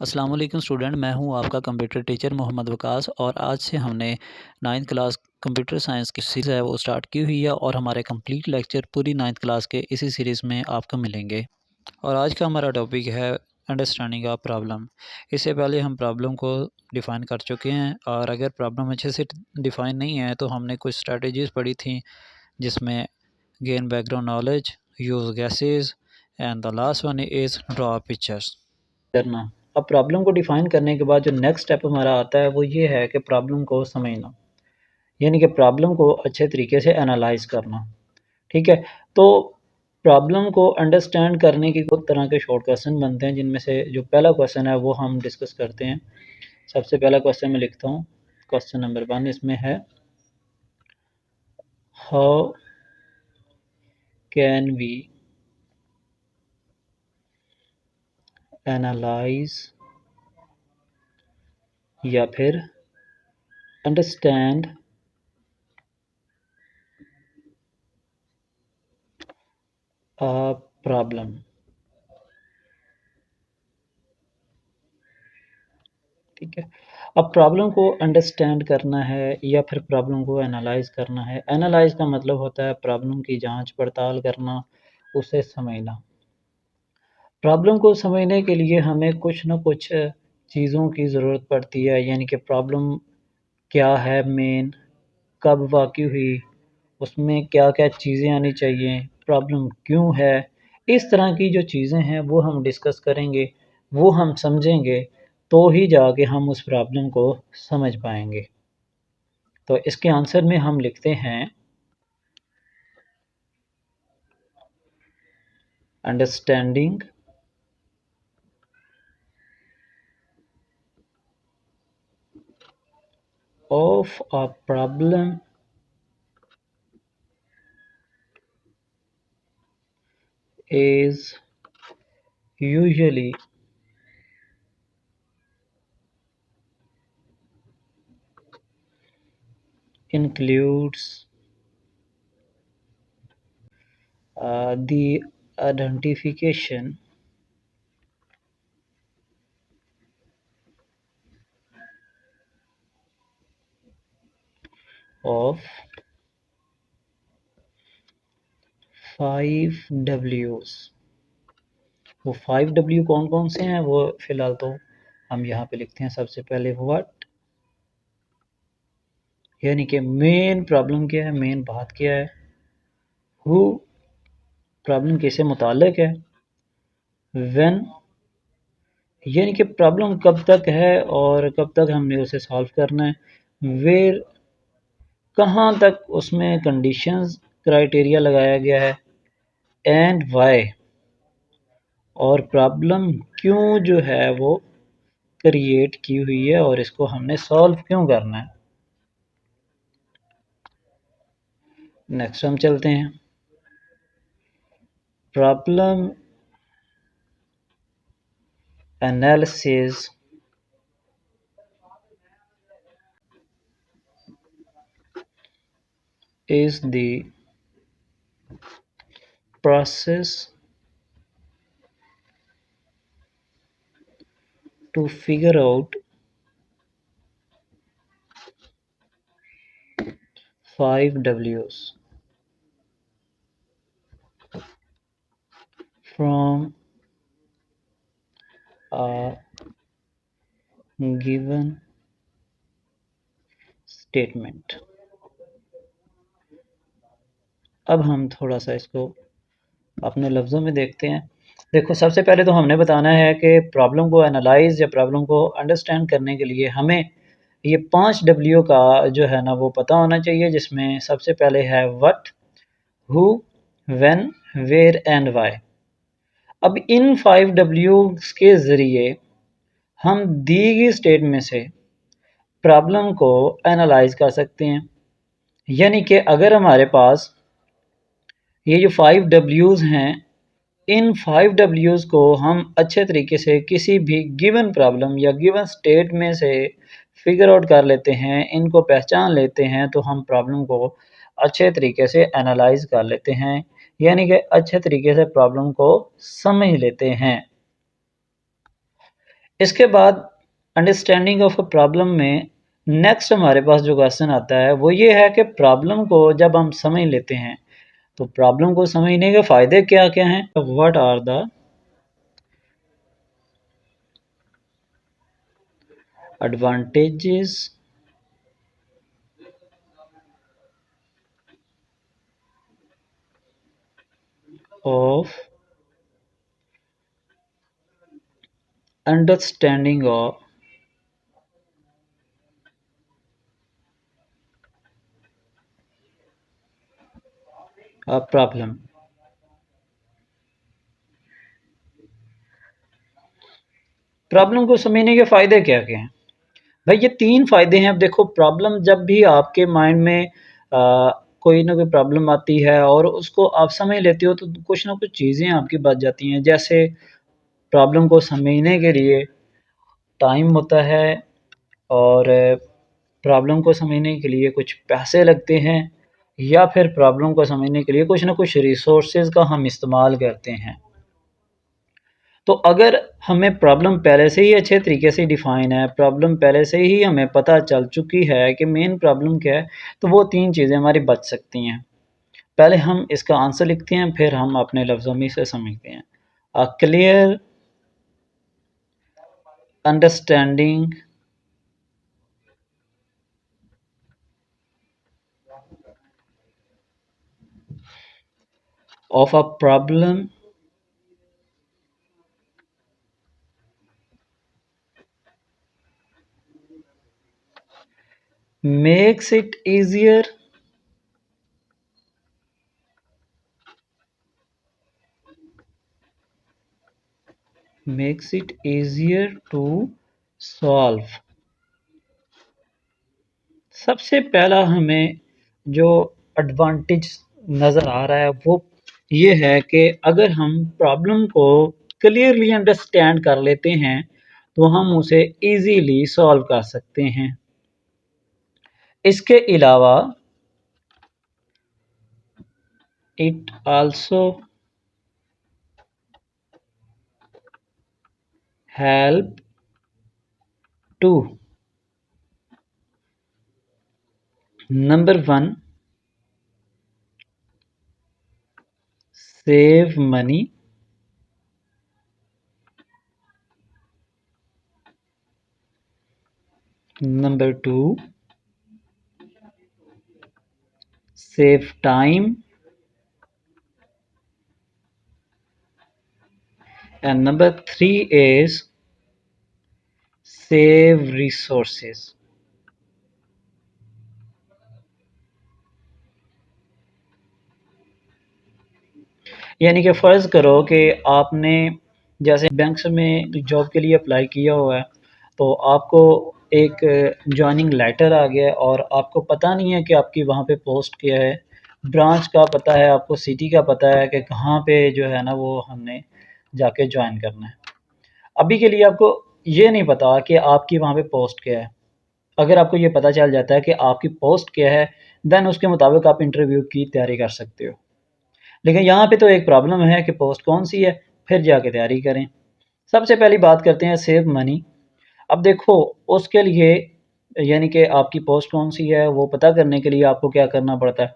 अस्सलाम वालेकुम स्टूडेंट, मैं हूं आपका कंप्यूटर टीचर मोहम्मद वकास। और आज से हमने 9th क्लास कंप्यूटर साइंस की सीरीज़ है वो स्टार्ट की हुई है और हमारे कंप्लीट लेक्चर पूरी 9th क्लास के इसी सीरीज़ में आपको मिलेंगे। और आज का हमारा टॉपिक है अंडरस्टैंडिंग ऑफ प्रॉब्लम। इससे पहले हम प्रॉब्लम को डिफ़ाइन कर चुके हैं, और अगर प्रॉब्लम अच्छे से डिफ़ाइन नहीं है तो हमने कुछ स्ट्रेटजीज़ पढ़ी थी, जिसमें gain background knowledge, use gases and the last one is draw pictures करना। अब प्रॉब्लम को डिफ़ाइन करने के बाद जो नेक्स्ट स्टेप हमारा आता है वो ये है कि प्रॉब्लम को समझना, यानी कि प्रॉब्लम को अच्छे तरीके से एनालाइज़ करना। ठीक है, तो प्रॉब्लम को अंडरस्टैंड करने की बहुत तरह के शॉर्ट क्वेश्चन बनते हैं, जिनमें से जो पहला क्वेश्चन है वो हम डिस्कस करते हैं। सबसे पहला क्वेश्चन मैं लिखता हूँ, क्वेश्चन नंबर 1 इसमें है, हाउ कैन वी एनालाइज या फिर अंडरस्टैंड अ प्रॉब्लम। ठीक है, अब प्रॉब्लम को अंडरस्टैंड करना है या फिर प्रॉब्लम को एनालाइज करना है। एनालाइज का मतलब होता है प्रॉब्लम की जांच पड़ताल करना, उसे समझना। प्रॉब्लम को समझने के लिए हमें कुछ न कुछ चीज़ों की ज़रूरत पड़ती है, यानी कि प्रॉब्लम क्या है मेन, कब वाक़ई हुई, उसमें क्या-क्या चीज़ें आनी चाहिए, प्रॉब्लम क्यों है। इस तरह की जो चीज़ें हैं वो हम डिस्कस करेंगे, वो हम समझेंगे, तो ही जाके हम उस प्रॉब्लम को समझ पाएँगे। तो इसके आंसर में हम लिखते हैं, understanding of a problem is usually includes the identification of 5 W's। वो 5 W कौन कौन से हैं वो फ़िलहाल तो हम यहाँ पे लिखते हैं। सबसे पहले व्हाट, यानी कि मेन प्रॉब्लम क्या है, मेन बात क्या है। हु, प्रॉब्लम किससे मुताल्लिक है। व्हेन, यानी कि प्रॉब्लम कब तक है और कब तक हमने उसे सॉल्व करना है। वेयर, कहाँ तक उसमें कंडीशंस क्राइटेरिया लगाया गया है। एंड वाई, और प्रॉब्लम क्यों जो है वो क्रिएट की हुई है और इसको हमने सॉल्व क्यों करना है। नेक्स्ट हम चलते हैं, problem analysis is the process to figure out 5 W's from a given statement। अब हम थोड़ा सा इसको अपने लफ्ज़ों में देखते हैं। देखो, सबसे पहले तो हमने बताना है कि प्रॉब्लम को एनालाइज़ या प्रॉब्लम को अंडरस्टैंड करने के लिए हमें ये 5 W का जो है ना वो पता होना चाहिए, जिसमें सबसे पहले है what, who, when, where and why. अब इन 5 W's के ज़रिए हम दी गई स्टेट में से प्रॉब्लम को एनालाइज़ कर सकते हैं। यानी कि अगर हमारे पास ये जो 5 W's हैं, इन 5 W's को हम अच्छे तरीके से किसी भी गिवन प्रॉब्लम या गिवन स्टेट में से फिगर आउट कर लेते हैं, इनको पहचान लेते हैं, तो हम प्रॉब्लम को अच्छे तरीके से एनालाइज़ कर लेते हैं, यानी कि अच्छे तरीके से प्रॉब्लम को समझ लेते हैं। इसके बाद अंडरस्टैंडिंग ऑफ अ प्रॉब्लम में नेक्स्ट हमारे पास जो क्वेश्चन आता है वो ये है कि प्रॉब्लम को जब हम समझ लेते हैं तो प्रॉब्लम को समझने के फ़ायदे क्या-क्या हैं? What are the advantages of understanding of a problem. Problem को समझने के फ़ायदे क्या-क्या हैं? भाई ये 3 फ़ायदे हैं। अब देखो प्रॉब्लम जब भी आपके माइंड में कोई ना कोई प्रॉब्लम आती है और उसको आप समझ लेते हो तो कुछ ना कुछ चीज़ें आपकी बच जाती हैं। जैसे प्रॉब्लम को समझने के लिए टाइम होता है और प्रॉब्लम को समझने के लिए कुछ पैसे लगते हैं या फिर प्रॉब्लम को समझने के लिए कुछ ना कुछ रिसोर्सेज़ का हम इस्तेमाल करते हैं। तो अगर हमें प्रॉब्लम पहले से ही अच्छे तरीके से डिफ़ाइन है, प्रॉब्लम पहले से ही हमें पता चल चुकी है कि मेन प्रॉब्लम क्या है, तो वो 3 चीज़ें हमारी बच सकती हैं। पहले हम इसका आंसर लिखते हैं, फिर हम अपने लफ्ज़ों में इसे समझते हैं। A clear understanding of a problem makes it easier to solve. सबसे पहला हमें जो एडवांटेज नज़र आ रहा है वो ये है कि अगर हम प्रॉब्लम को क्लियरली अंडरस्टैंड कर लेते हैं तो हम उसे इजीली सॉल्व कर सकते हैं। इसके अलावा it also help to number 1 save money, number 2 save time, and number 3 is save resources। यानी कि फ़र्ज़ करो कि आपने जैसे बैंक्स में जॉब के लिए अप्लाई किया हुआ है तो आपको एक जॉइनिंग लेटर आ गया है और आपको पता नहीं है कि आपकी वहाँ पे पोस्ट क्या है, ब्रांच का पता है, आपको सिटी का पता है कि कहाँ पे जो है ना वो हमने जाके जॉइन करना है। अभी के लिए आपको ये नहीं पता कि आपकी वहाँ पे पोस्ट क्या है। अगर आपको ये पता चल जाता है कि आपकी पोस्ट क्या है, देन उसके मुताबिक आप इंटरव्यू की तैयारी कर सकते हो। लेकिन यहाँ पे तो एक प्रॉब्लम है कि पोस्ट कौन-सी है, फिर जाके तैयारी करें। सबसे पहली बात करते हैं सेव मनी। अब देखो उसके लिए यानी कि आपकी पोस्ट कौन-सी है, वो पता करने के लिए आपको क्या करना पड़ता है,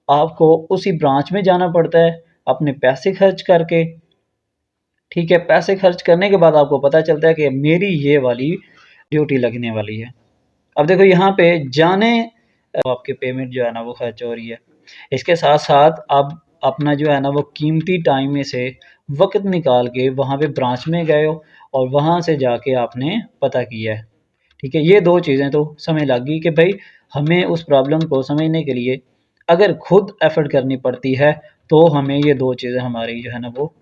आपको उसी ब्रांच में जाना पड़ता है, अपने पैसे खर्च करके, ठीक है? पैसे खर्च करने के बाद आपको पता चलता है कि मेरी ये वाली ड्यूटी लगने वाली है। अब देखो यहाँ पे जाने आपकी पेमेंट जो है ना वो खर्च हो रही है। इसके साथ-साथ आप अपना जो है ना वो कीमती टाइम में से वक़्त निकाल के वहाँ पे ब्रांच में गए हो और वहाँ से जाके आपने पता किया है। ठीक है? ये 2 चीज़ें तो समझ लग गई कि भई हमें उस प्रॉब्लम को समझने के लिए अगर खुद एफ़र्ट करनी पड़ती है, तो हमें ये 2 चीज़ें हमारी जो है ना वो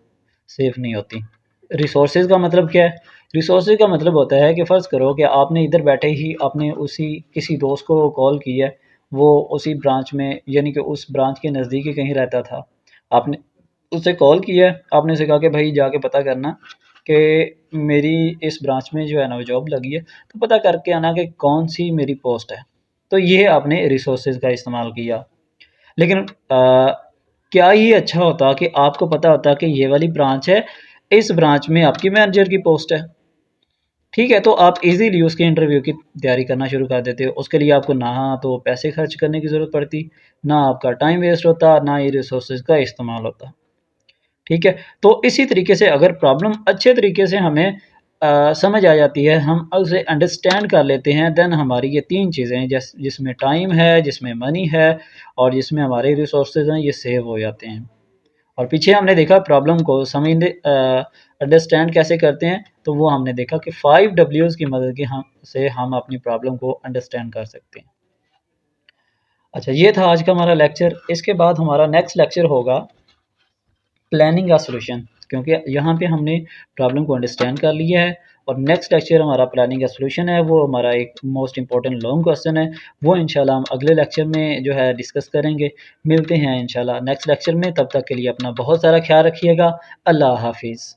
सेफ़ नहीं होती। रिसोर्सेज़ का मतलब क्या है? रिसोर्सेज़ का मतलब होता है कि फ़र्ज़ करो कि आपने इधर बैठे ही आपने उसी किसी दोस्त को कॉल की है, वो उसी ब्रांच में यानी कि उस ब्रांच के नज़दीक ही कहीं रहता था। आपने उसे कॉल किया है, आपने उसे कहा कि भाई जाके पता करना कि मेरी इस ब्रांच में जो है ना वो जॉब लगी है, तो पता करके आना कि कौन-सी मेरी पोस्ट है। तो ये आपने रिसोर्सेज़ का इस्तेमाल किया। लेकिन क्या ये अच्छा होता कि आपको पता होता कि ये वाली ब्रांच है, इस ब्रांच में आपकी मैनेजर की पोस्ट है, ठीक है, तो आप इज़िली उसके इंटरव्यू की तैयारी करना शुरू कर देते हो। उसके लिए आपको ना तो पैसे खर्च करने की ज़रूरत पड़ती, ना आपका टाइम वेस्ट होता, ना ही रिसोर्सेज़ का इस्तेमाल होता। ठीक है? तो इसी तरीके से अगर प्रॉब्लम अच्छे तरीके से हमें समझ आ जाती है, हम उसे अंडरस्टैंड कर लेते हैं, देन हमारी ये 3 चीज़ें हैं जिसमें टाइम है, जिसमें मनी है और जिसमें हमारे रिसोर्सेज़ हैं, ये सेव हो जाते हैं। और पीछे हमने देखा प्रॉब्लम को अंडरस्टैंड कैसे करते हैं, तो वो हमने देखा कि 5 डब्ल्यूज़ की मदद की हम अपनी प्रॉब्लम को अंडरस्टैंड कर सकते हैं। अच्छा, ये था आज का हमारा लेक्चर। इसके बाद हमारा नेक्स्ट लेक्चर होगा प्लानिंग का सॉल्यूशन, क्योंकि यहाँ पे हमने प्रॉब्लम को अंडरस्टैंड कर लिया है और नेक्स्ट लेक्चर हमारा प्लानिंग का सॉल्यूशन है। वो हमारा एक मोस्ट इम्पोर्टेंट लॉन्ग क्वेश्चन है, वो इंशाल्लाह हम अगले लेक्चर में जो है डिस्कस करेंगे। मिलते हैं इंशाल्लाह नेक्स्ट लेक्चर में, तब तक के लिए अपना बहुत सारा ख्याल रखिएगा। अल्लाह हाफिज़।